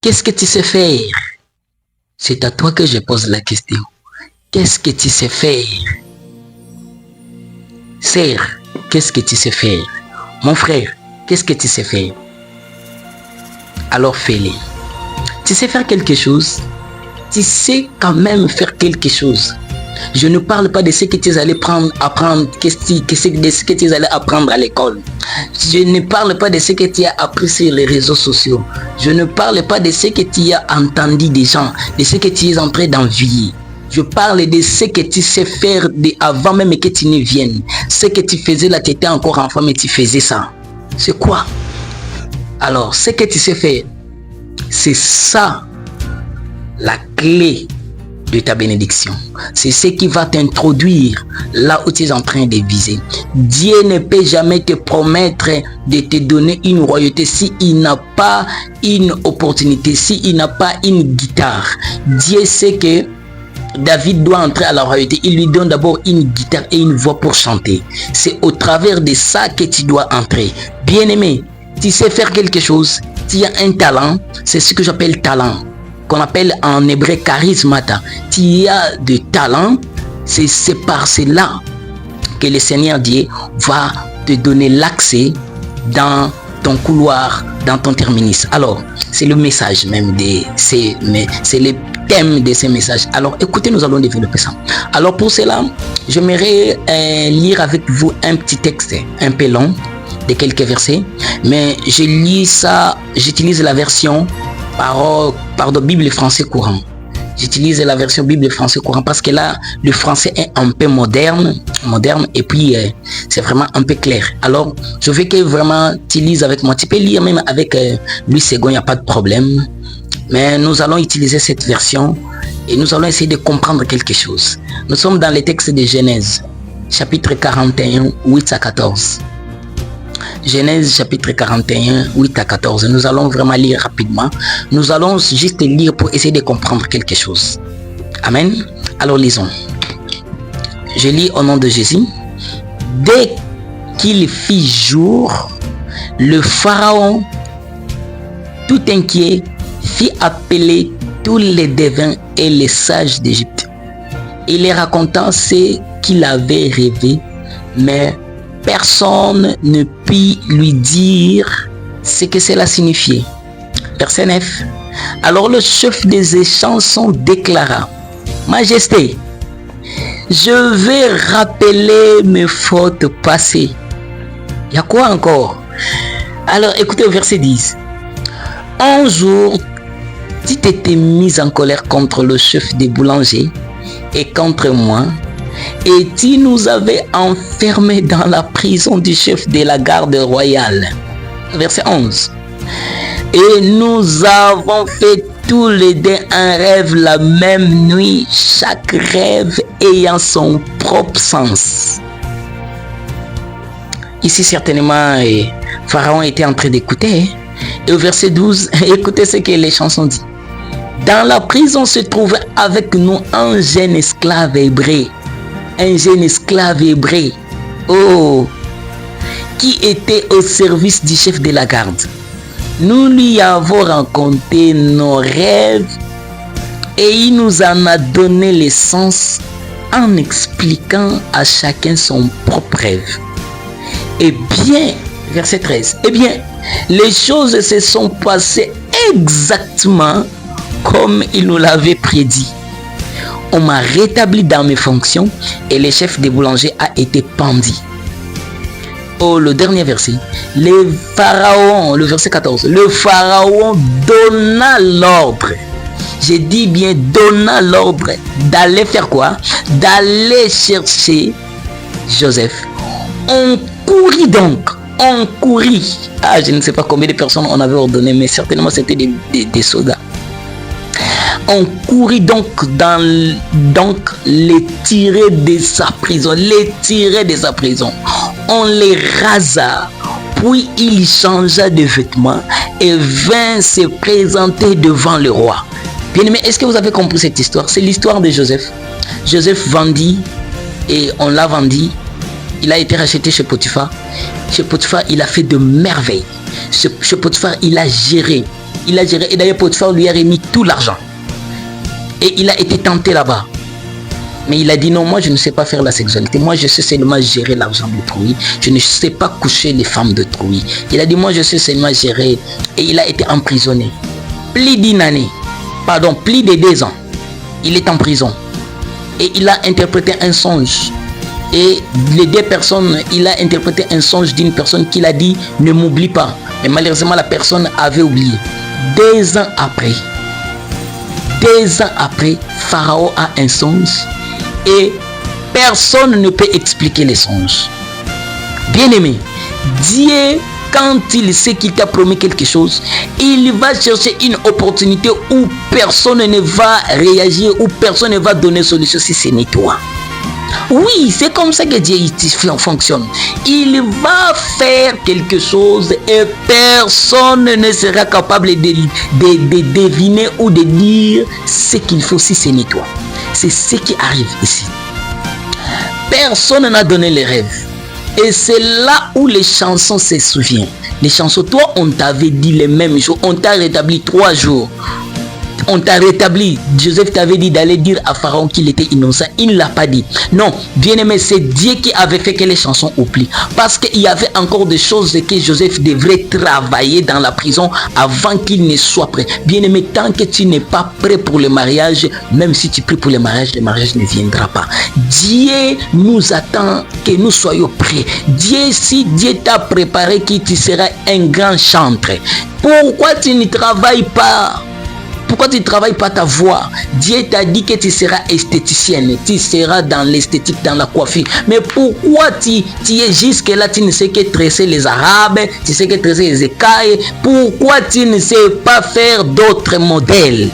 Qu'est-ce que tu sais faire? C'est à toi que je pose la question. Qu'est-ce que tu sais faire? Sœur, qu'est-ce que tu sais faire? Mon frère, qu'est-ce que tu sais faire? Alors fais-le. Tu sais faire quelque chose? Tu sais quand même faire quelque chose. Je ne parle pas de ce que tu allais apprendre, de ce que tu allais apprendre à l'école. Je ne parle pas de ce que tu as appris sur les réseaux sociaux. Je ne parle pas de ce que tu as entendu des gens, de ce que tu es en train d'envier. Je parle de ce que tu sais faire avant même que tu ne viennes. Ce que tu faisais là, tu étais encore enfant, mais tu faisais ça. C'est quoi? Alors, ce que tu sais faire, c'est ça la clé de ta bénédiction. C'est ce qui va t'introduire là où tu es en train de viser. Dieu ne peut jamais te promettre de te donner une royauté s'il n'a pas une opportunité, s'il n'a pas une guitare. Dieu sait que David doit entrer à la royauté. Il lui donne d'abord une guitare et une voix pour chanter. C'est au travers de ça que tu dois entrer. Bien-aimé, tu sais faire quelque chose, tu as un talent, c'est ce que j'appelle talent, qu'on appelle en hébreu charismata. Tu as de talent, c'est par cela que le Seigneur Dieu va te donner l'accès dans ton couloir, dans ton terminus. Alors, c'est le message même c'est le thème de ces messages. Alors, écoutez, nous allons développer ça. Alors, pour cela, j'aimerais lire avec vous un petit texte un peu long, de quelques versets, mais je lis ça, j'utilise la version pardon, Bible français courant. J'utilise la version Bible français courant parce que là, le français est un peu moderne et puis c'est vraiment un peu clair. Alors, je veux que vraiment tu lises avec moi. Tu peux lire même avec Louis Ségon, il n'y a pas de problème. Mais nous allons utiliser cette version et nous allons essayer de comprendre quelque chose. Nous sommes dans les textes de Genèse, chapitre 41, 8 à 14. Genèse chapitre 41, 8 à 14. Nous allons vraiment lire rapidement. Nous allons juste lire pour essayer de comprendre quelque chose. Amen. Alors lisons. Je lis au nom de Jésus. Dès qu'il fit jour, le Pharaon, tout inquiet, fit appeler tous les devins et les sages d'Égypte. Il les raconta ce qu'il avait rêvé, mais personne ne put lui dire ce que cela signifiait. Verset 9. Alors le chef des échansons déclara: Majesté, je vais rappeler mes fautes passées. Il y a quoi encore? Alors écoutez au verset 10. Un jour, tu t'étais mis en colère contre le chef des boulangers et contre moi, et tu nous avais enfermés dans la prison du chef de la garde royale. Verset 11. Et nous avons fait tous les deux un rêve la même nuit, chaque rêve ayant son propre sens. Ici, certainement, Pharaon était en train d'écouter. Et au verset 12, écoutez ce que les chansons disent. Dans la prison se trouvait avec nous un jeune esclave hébreu. Un jeune esclave hébreu. Oh! Qui était au service du chef de la garde. Nous lui avons raconté nos rêves et il nous en a donné le sens en expliquant à chacun son propre rêve. Eh bien, verset 13, eh bien, les choses se sont passées exactement comme il nous l'avait prédit. On m'a rétabli dans mes fonctions et le chef des boulangers a été pendu. Oh, le dernier verset. Le pharaon, le verset 14. Le pharaon donna l'ordre. J'ai dit bien donna l'ordre d'aller faire quoi? D'aller chercher Joseph. On courit donc. On courit. Ah, je ne sais pas combien de personnes on avait ordonné, mais certainement c'était des soldats. On courit donc les tirer de sa prison. Les tirer de sa prison. On les rasa, puis il changea de vêtements et vint se présenter devant le roi. Bien-aimé, est-ce que vous avez compris cette histoire? C'est l'histoire de Joseph. Joseph vendit et on l'a vendu il a été racheté chez Potiphar. Chez Potiphar, il a fait de merveilles. Chez Potiphar, il a géré. Et d'ailleurs, Potiphar lui a remis tout l'argent. Et il a été tenté là-bas. Mais il a dit non, moi je ne sais pas faire la sexualité. Moi je sais seulement gérer l'argent d'autrui. Je ne sais pas coucher les femmes d'autrui. Il a dit moi je sais seulement gérer. Et il a été emprisonné. Plus de 2 ans. Il est en prison. Et il a interprété un songe. Et les 2 personnes, il a interprété un songe d'une personne qui l'a dit ne m'oublie pas. Mais malheureusement la personne avait oublié. 2 ans après, Pharaon a un songe. Et personne ne peut expliquer les songes. Bien-aimé, Dieu, quand il sait qu'il t'a promis quelque chose, il va chercher une opportunité où personne ne va réagir, où personne ne va donner solution si ce n'est toi. Oui, c'est comme ça que Dieu fonctionne. Il va faire quelque chose et personne ne sera capable de deviner ou de dire ce qu'il faut si ce n'est toi. C'est ce qui arrive ici. Personne n'a donné les rêves. Et c'est là où les chansons se souviennent. Les chansons, toi, on t'avait dit les mêmes jours. On t'a rétabli 3 jours. On t'a rétabli. Joseph t'avait dit d'aller dire à Pharaon qu'il était innocent. Il ne l'a pas dit. Non, bien aimé, c'est Dieu qui avait fait que les chansons oublient. Parce qu'il y avait encore des choses que Joseph devrait travailler dans la prison avant qu'il ne soit prêt. Bien aimé, tant que tu n'es pas prêt pour le mariage, même si tu pries pour le mariage ne viendra pas. Dieu nous attend que nous soyons prêts. Si Dieu t'a préparé que tu seras un grand chanteur, pourquoi tu ne travailles pas? Pourquoi tu ne travailles pas ta voix? Dieu t'a dit que tu seras esthéticienne, tu seras dans l'esthétique, dans la coiffure. Mais pourquoi tu es jusque là, tu ne sais que tresser les arabes, tu sais que tresser les écailles? Pourquoi tu ne sais pas faire d'autres modèles?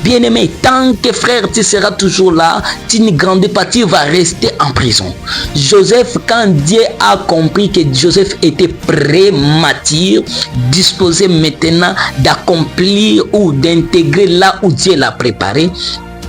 Bien-aimé, tant que frère, tu seras toujours là, tu ne grandis pas, tu vas rester en prison. Joseph, quand Dieu a compris que Joseph était prêt, mature, disposé maintenant d'accomplir ou d'intégrer là où Dieu l'a préparé,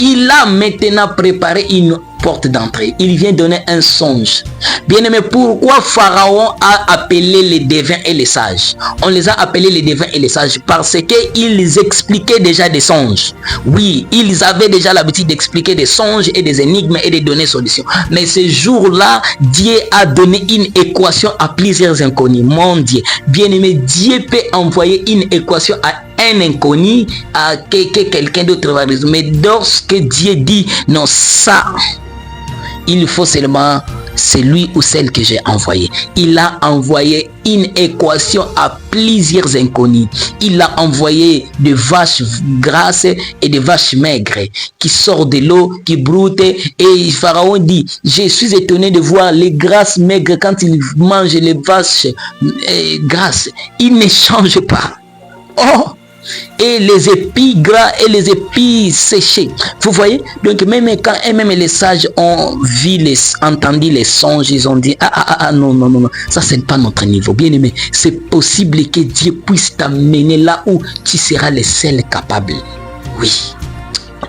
il a maintenant préparé une porte d'entrée. Il vient donner un songe. Bien-aimé, pourquoi Pharaon a appelé les devins et les sages? On les a appelés les devins et les sages parce qu'ils expliquaient déjà des songes. Oui, ils avaient déjà l'habitude d'expliquer des songes et des énigmes et de donner solutions. Mais ce jour-là, Dieu a donné une équation à plusieurs inconnus. Mon Dieu, bien-aimé, Dieu peut envoyer une équation à un inconnu, à quelqu'un d'autre va résoudre. Mais lorsque Dieu dit non, ça, il faut seulement celui ou celle que j'ai envoyé. Il a envoyé une équation à plusieurs inconnus. Il a envoyé des vaches grasses et des vaches maigres qui sortent de l'eau, qui broutent. Et Pharaon dit, je suis étonné de voir les grasses maigres quand ils mangent les vaches grasses. Ils ne changent pas. Oh! Et les épis gras et les épis séchés. Vous voyez? Donc même quand les sages ont entendu les songes, ils ont dit non, ça c'est pas notre niveau. Bien aimé, c'est possible que Dieu puisse t'amener là où tu seras le seul capable. Oui.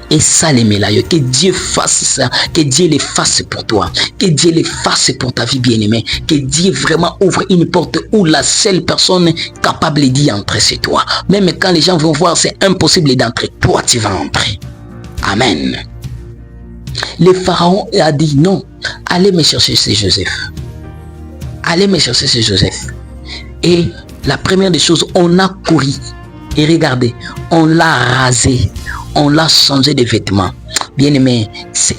Et ça les mélailles, que Dieu fasse ça, que Dieu les fasse pour toi, que Dieu les fasse pour ta vie bien-aimée, que Dieu vraiment ouvre une porte où la seule personne capable d'y entrer c'est toi. Même quand les gens vont voir c'est impossible d'entrer, toi tu vas entrer. Amen. Le pharaon a dit non, allez me chercher ce Joseph. Allez me chercher ce Joseph. Et la première des choses, on a couru. Et regardez, on l'a rasé. On l'a changé de vêtements. Bien aimé,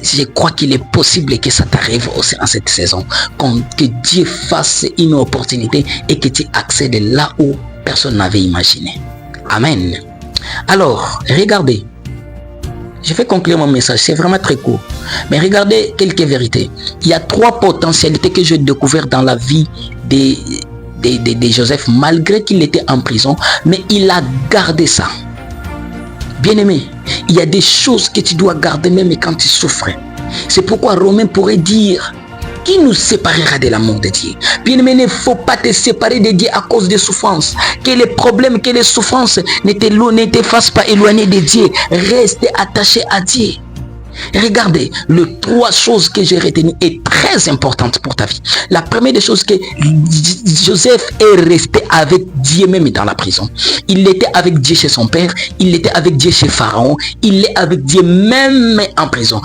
je crois qu'il est possible que ça t'arrive aussi en cette saison. Que Dieu fasse une opportunité et que tu accèdes là où personne n'avait imaginé. Amen. Alors, regardez. Je vais conclure mon message. C'est vraiment très court. Mais regardez quelques vérités. Il y a 3 potentialités que j'ai découvertes dans la vie de Joseph, malgré qu'il était en prison. Mais il a gardé ça. Bien-aimé, il y a des choses que tu dois garder même quand tu souffres. C'est pourquoi Romain pourrait dire, qui nous séparera de l'amour de Dieu? Bien-aimé, il ne faut pas te séparer de Dieu à cause des souffrances. Que les problèmes, que les souffrances ne te fassent pas éloigner de Dieu. Reste attaché à Dieu. Regardez, les 3 choses que j'ai retenues est très importante pour ta vie. La première des choses que Joseph est resté avec Dieu même dans la prison. Il était avec Dieu chez son père, il était avec Dieu chez Pharaon, il est avec Dieu même en prison.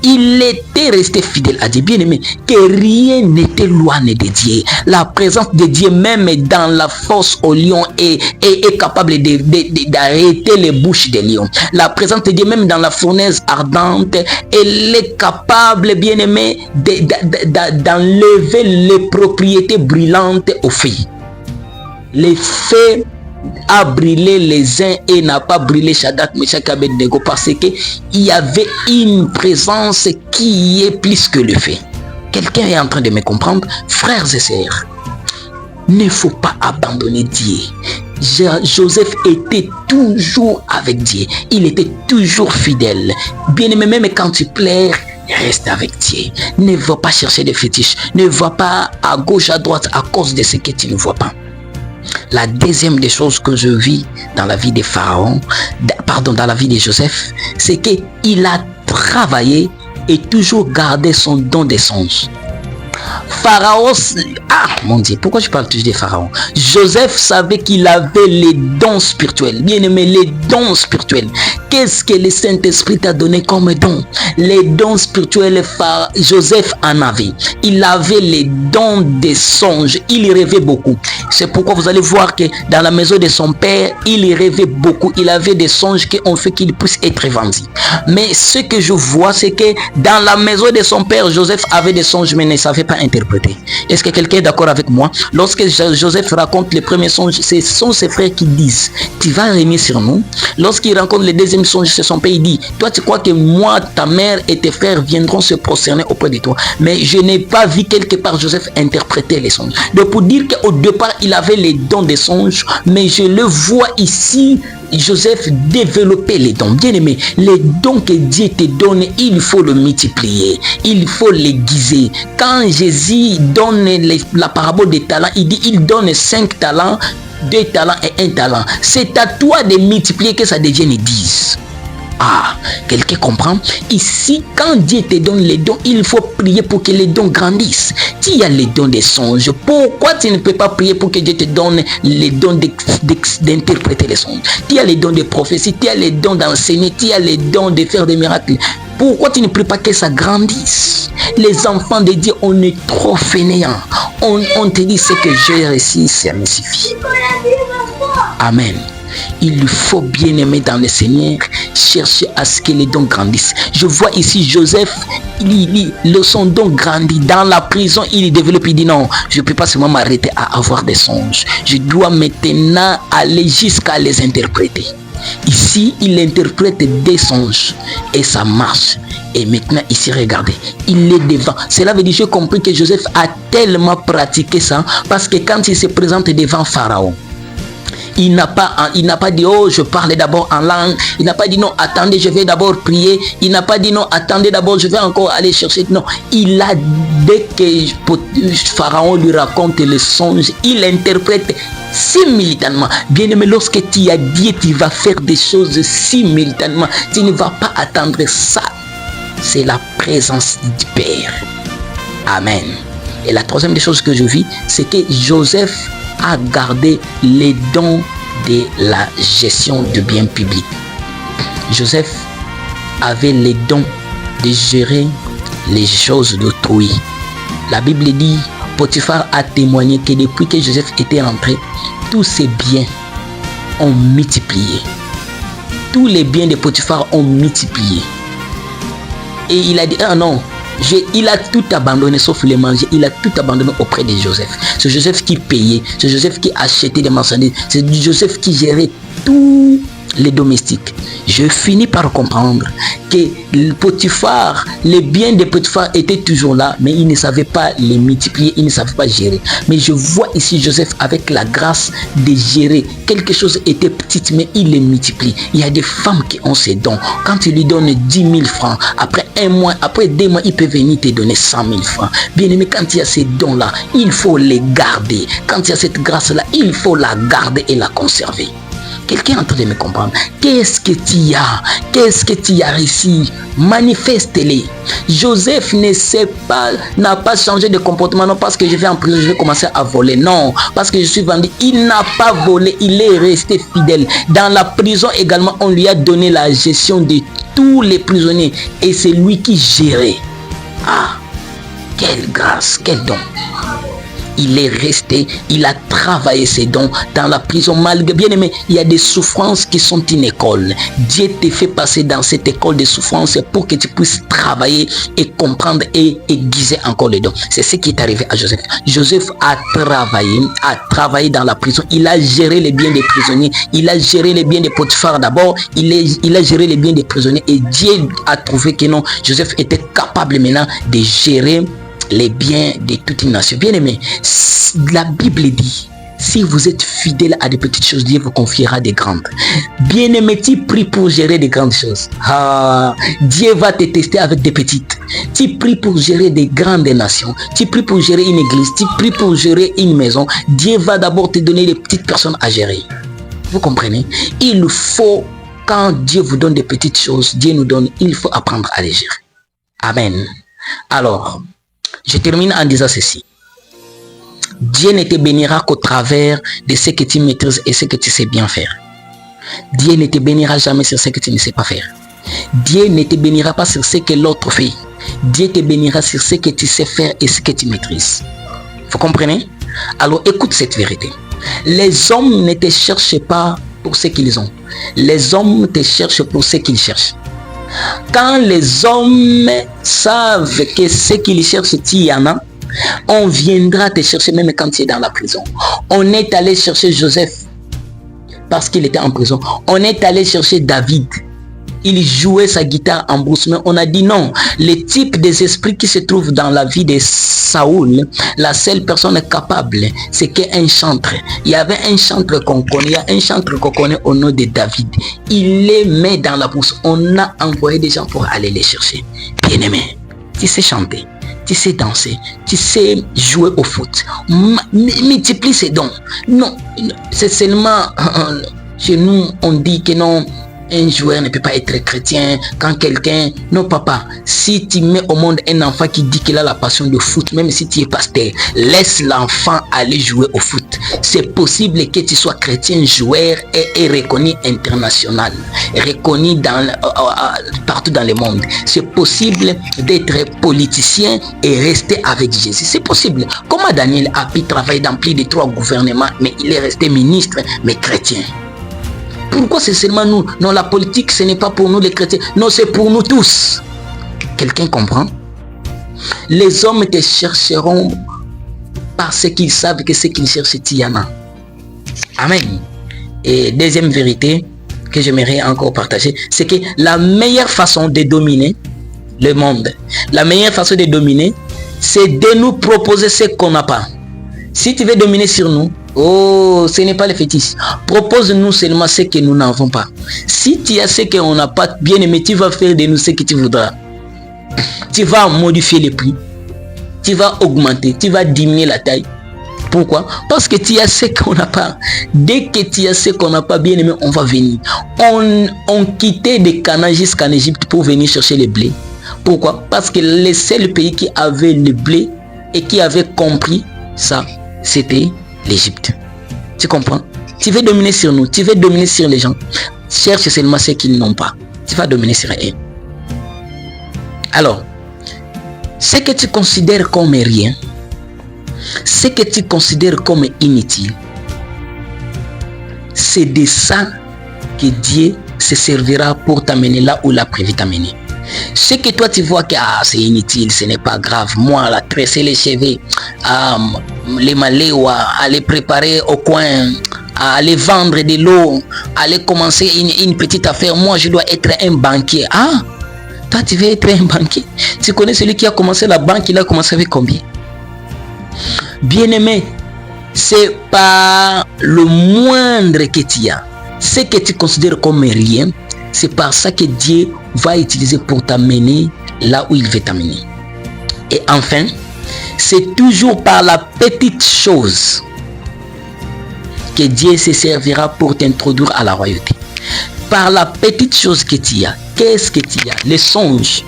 Il était resté fidèle à Dieu. Bien aimé, que rien n'était loin de Dieu. La présence de Dieu même dans la fosse au lion est capable d'arrêter les bouches des lions. La présence de Dieu même dans la fournaise ardente, elle est capable, bien aimé, d'enlever les propriétés brûlantes au feu. Les feux a brûlé les uns et n'a pas brûlé Shadrach, Meshach et Abednego parce qu'il y avait une présence qui est plus que le feu. Quelqu'un est en train de me comprendre? Frères et sœurs, il ne faut pas abandonner Dieu. Joseph était toujours avec Dieu. Il était toujours fidèle. Bien aimé, même quand tu pleures, reste avec Dieu. Ne va pas chercher des fétiches. Ne va pas à gauche, à droite à cause de ce que tu ne vois pas. La deuxième des choses que je vis dans la vie de Pharaon, dans la vie de Joseph, c'est qu'il a travaillé et toujours gardé son don des songes. Pharaon, mon Dieu, pourquoi je parle toujours de Pharaon? Joseph savait qu'il avait les dons spirituels. Bien aimé, les dons spirituels. Qu'est-ce que le Saint-Esprit t'a donné comme don? Les dons spirituels, Joseph en avait. Il avait les dons des songes. Il rêvait beaucoup. C'est pourquoi vous allez voir que dans la maison de son père, il rêvait beaucoup. Il avait des songes qui ont fait qu'il puisse être vendu. Mais ce que je vois, c'est que dans la maison de son père, Joseph avait des songes, mais ne savait pas interpréter. Est-ce que quelqu'un est d'accord avec moi? Lorsque Joseph raconte les premiers songes, ce sont ses frères qui disent, tu vas régner sur nous. Lorsqu'il rencontre le deuxième songe, c'est son père, il dit, toi tu crois que moi, ta mère et tes frères viendront se prosterner auprès de toi. Mais je n'ai pas vu quelque part Joseph interpréter les songes. Donc pour dire qu'au départ, il avait les dons des songes, mais je le vois ici, Joseph développait les dons. Bien aimé, les dons que Dieu te donne, il faut le multiplier, il faut l'aiguiser. Quand Jésus donne la parabole des talents, il dit il donne 5 talents, 2 talents et 1 talent. C'est à toi de multiplier que ça devienne 10. Ah, quelqu'un comprend? Ici, quand Dieu te donne les dons, il faut prier pour que les dons grandissent. Tu as les dons des songes. Pourquoi tu ne peux pas prier pour que Dieu te donne les dons d'interpréter les songes? Tu as les dons de prophétie, tu as les dons d'enseigner, tu as les dons de faire des miracles. Pourquoi tu ne pries pas que ça grandisse? Les enfants de Dieu, on est trop fainéants. On te dit ce que j'ai réussi, ça me suffit. Amen. Il faut bien aimer dans le Seigneur, chercher à ce que les dons grandissent. Je vois ici Joseph, son don grandit. Dans la prison, il développe, il dit non, je ne peux pas seulement m'arrêter à avoir des songes. Je dois maintenant aller jusqu'à les interpréter. Ici, il interprète des songes et ça marche. Et maintenant, ici, regardez, il est devant. Cela veut dire, j'ai compris que Joseph a tellement pratiqué ça parce que quand il se présente devant Pharaon, il n'a pas dit, oh, je parle d'abord en langue. Il n'a pas dit, non, attendez, je vais d'abord prier. Il n'a pas dit, non, attendez d'abord, je vais encore aller chercher. Non, il a, dès que Pharaon lui raconte le songe, il interprète simultanément. Bien aimé, lorsque tu as dit, tu vas faire des choses simultanément. Tu ne vas pas attendre ça. C'est la présence du Père. Amen. Et la troisième des choses que je vis, c'est que Joseph a gardé les dons de la gestion de biens publics. Joseph avait les dons de gérer les choses d'autrui. La Bible dit, Potiphar a témoigné que depuis que Joseph était rentré, tous ses biens ont multiplié. Tous les biens de Potiphar ont multiplié. Et il a dit, ah non, il a tout abandonné sauf le manger. Il a tout abandonné auprès de Joseph. C'est Joseph qui payait. C'est Joseph qui achetait des marchandises. C'est Joseph qui gérait tous les domestiques. Je finis par comprendre que Potiphar, les biens de Potiphar étaient toujours là, mais il ne savait pas les multiplier, il ne savait pas gérer. Mais je vois ici Joseph avec la grâce de gérer. Quelque chose était petit, mais il les multiplie. Il y a des femmes qui ont ces dons. Quand tu lui donnes 10 000 francs, après 1 mois, après 2 mois, il peut venir te donner 100 000 francs. Bien aimé, quand il y a ces dons-là, il faut les garder. Quand il y a cette grâce-là, il faut la garder et la conserver. Quelqu'un est en train de me comprendre. Qu'est-ce que tu as? Qu'est-ce que tu as réussi? Manifeste-les. Joseph n'a pas changé de comportement, non parce que je vais en prison, je vais commencer à voler. Non, parce que je suis vendu. Il n'a pas volé, il est resté fidèle. Dans la prison également, on lui a donné la gestion de tous les prisonniers. Et c'est lui qui gérait. Ah, quelle grâce, quel don. Il est resté, il a travaillé ses dons dans la prison. Malgré, bien aimé, il y a des souffrances qui sont une école. Dieu te fait passer dans cette école de souffrance pour que tu puisses travailler et comprendre et aiguiser encore les dons. C'est ce qui est arrivé à Joseph. Joseph a travaillé dans la prison. Il a géré les biens des prisonniers. Il a géré les biens des Potiphar d'abord. Il a géré les biens des prisonniers. Et Dieu a trouvé que non, Joseph était capable maintenant de gérer les biens de toute une nation. Bien aimé, la Bible dit, si vous êtes fidèle à des petites choses, Dieu vous confiera des grandes. Bien aimé, tu pries pour gérer des grandes choses. Dieu va te tester avec des petites. Tu pries pour gérer des grandes nations. Tu pries pour gérer une église. Tu pries pour gérer une maison. Dieu va d'abord te donner les petites personnes à gérer. Vous comprenez? Il faut, quand Dieu vous donne des petites choses, Dieu nous donne, il faut apprendre à les gérer. Amen. Alors, je termine en disant ceci. Dieu ne te bénira qu'au travers de ce que tu maîtrises et ce que tu sais bien faire. Dieu ne te bénira jamais sur ce que tu ne sais pas faire. Dieu ne te bénira pas sur ce que l'autre fait. Dieu te bénira sur ce que tu sais faire et ce que tu maîtrises. Vous comprenez? Alors écoute cette vérité. Les hommes ne te cherchent pas pour ce qu'ils ont. Les hommes te cherchent pour ce qu'ils cherchent. Quand les hommes savent que ce qu'ils cherchent, il y en a, on viendra te chercher même quand tu es dans la prison. On est allé chercher Joseph parce qu'il était en prison. On est allé chercher David. Il jouait sa guitare en brousse, mais on a dit non. Le type des esprits qui se trouvent dans la vie de Saoul, la seule personne capable, c'est qu'un chantre. Il y avait un chantre qu'on connaît, il y a un chantre qu'on connaît au nom de David. Il les met dans la brousse. On a envoyé des gens pour aller les chercher. Bien-aimé, tu sais chanter, tu sais danser, tu sais jouer au foot. Multiplie ces dons. Non, c'est seulement chez nous, on dit que non. Un joueur ne peut pas être chrétien quand quelqu'un... Non papa, si tu mets au monde un enfant qui dit qu'il a la passion de foot, même si tu es pasteur, laisse l'enfant aller jouer au foot. C'est possible que tu sois chrétien joueur et reconnu international, reconnu partout dans le monde. C'est possible d'être politicien et rester avec Jésus. C'est possible. Comment Daniel a pu travailler dans plus de 3 gouvernements, mais il est resté ministre, mais chrétien? Pourquoi c'est seulement nous? Non, la politique, ce n'est pas pour nous les chrétiens. Non, c'est pour nous tous. Quelqu'un comprend? Les hommes te chercheront parce qu'ils savent que ce qu'ils cherchent, il y en a. Amen. Et deuxième vérité que j'aimerais encore partager, c'est que la meilleure façon de dominer le monde, la meilleure façon de dominer, c'est de nous proposer ce qu'on n'a pas. Si tu veux dominer sur nous, oh, ce n'est pas le fétiche. Propose-nous seulement ce que nous n'avons pas. Si tu as ce qu'on n'a pas, bien aimé, tu vas faire de nous ce que tu voudras. Tu vas modifier les prix. Tu vas augmenter. Tu vas diminuer la taille. Pourquoi? Parce que tu as ce qu'on n'a pas. Dès que tu as ce qu'on n'a pas, bien aimé, on va venir. On quittait de Canaan jusqu'en Égypte pour venir chercher le blé. Pourquoi? Parce que le seul pays qui avait le blé et qui avait compris ça, c'était l'Égypte. Tu comprends? Tu veux dominer sur nous, tu veux dominer sur les gens. Cherche seulement ce qu'ils n'ont pas. Tu vas dominer sur eux. Alors, ce que tu considères comme rien, ce que tu considères comme inutile, c'est de ça que Dieu se servira pour t'amener là où il a prévu t'amener. Ce que toi tu vois que c'est inutile, ce n'est pas grave. Moi, la tresser les cheveux, les maléois, aller préparer au coin, aller vendre de l'eau, aller commencer une petite affaire. Moi, je dois être un banquier. Ah, toi tu veux être un banquier? Tu connais celui qui a commencé la banque, il a commencé avec combien? Bien-aimé, c'est pas le moindre que tu as. Ce que tu considères comme rien, c'est par ça que Dieu va utiliser pour t'amener là où il veut t'amener. Et enfin, c'est toujours par la petite chose que Dieu se servira pour t'introduire à la royauté. Par la petite chose que tu as. Qu'est-ce que tu as? Les songes.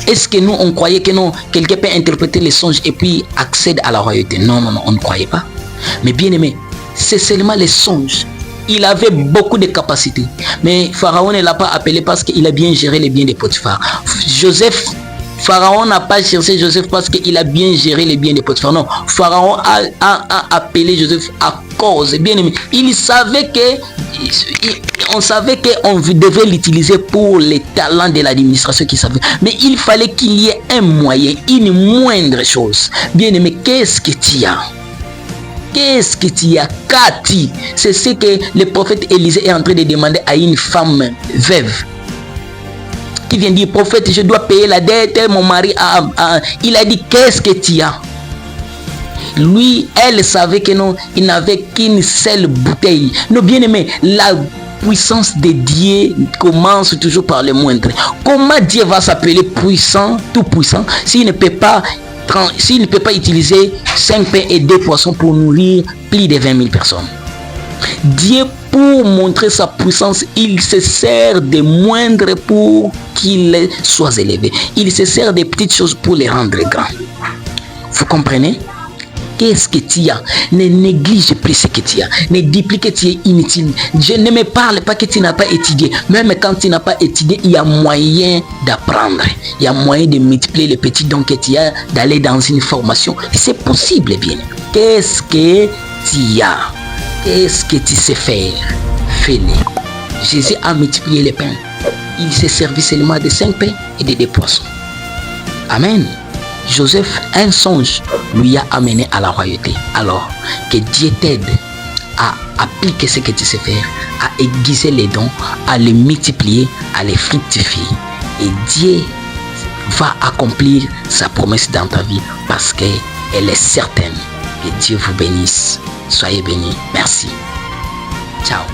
Est-ce que nous, on croyait que non, quelqu'un peut interpréter les songes et puis accède à la royauté? Non, on ne croyait pas. Mais bien aimé, c'est seulement les songes. Il avait beaucoup de capacités. Mais Pharaon ne l'a pas appelé parce qu'il a bien géré les biens de Potiphar. Pharaon n'a pas cherché Joseph parce qu'il a bien géré les biens de Potiphar. Non, Pharaon a appelé Joseph à cause. Bien aimé, on savait qu'on devait l'utiliser pour les talents de l'administration qu'il savait. Mais il fallait qu'il y ait un moyen, une moindre chose. Bien aimé, qu'est-ce que tu as? Qu'est-ce que tu as? Cathy, c'est ce que le prophète Élisée est en train de demander à une femme veuve. Qui vient dire, prophète, je dois payer la dette, mon mari il a dit, qu'est-ce que tu as? Lui, elle savait que non, il n'avait qu'une seule bouteille. Non, bien aimé, la puissance de Dieu commence toujours par le moindre. Comment Dieu va s'appeler puissant, tout puissant, s'il ne peut pas utiliser 5 pains et 2 poissons pour nourrir plus de 20 000 personnes? Dieu, pour montrer sa puissance, il se sert des moindres pour qu'il soit élevé. Il se sert des petites choses pour les rendre grands. Vous comprenez? Qu'est-ce que tu as? Ne néglige plus ce que tu as. Ne dis plus que tu es inutile. Je ne me parle pas que tu n'as pas étudié. Même quand tu n'as pas étudié, il y a moyen d'apprendre. Il y a moyen de multiplier les petits dons que tu as, d'aller dans une formation. C'est possible, bien. Qu'est-ce que tu as? Qu'est-ce que tu sais faire? Fais-le. Jésus a multiplié les pains. Il s'est servi seulement de 5 pains et de 2 poissons. Amen. Joseph, un songe, lui a amené à la royauté. Alors, que Dieu t'aide à appliquer ce que tu sais faire, à aiguiser les dons, à les multiplier, à les fructifier. Et Dieu va accomplir sa promesse dans ta vie parce qu'elle est certaine. Que Dieu vous bénisse. Soyez bénis. Merci. Ciao.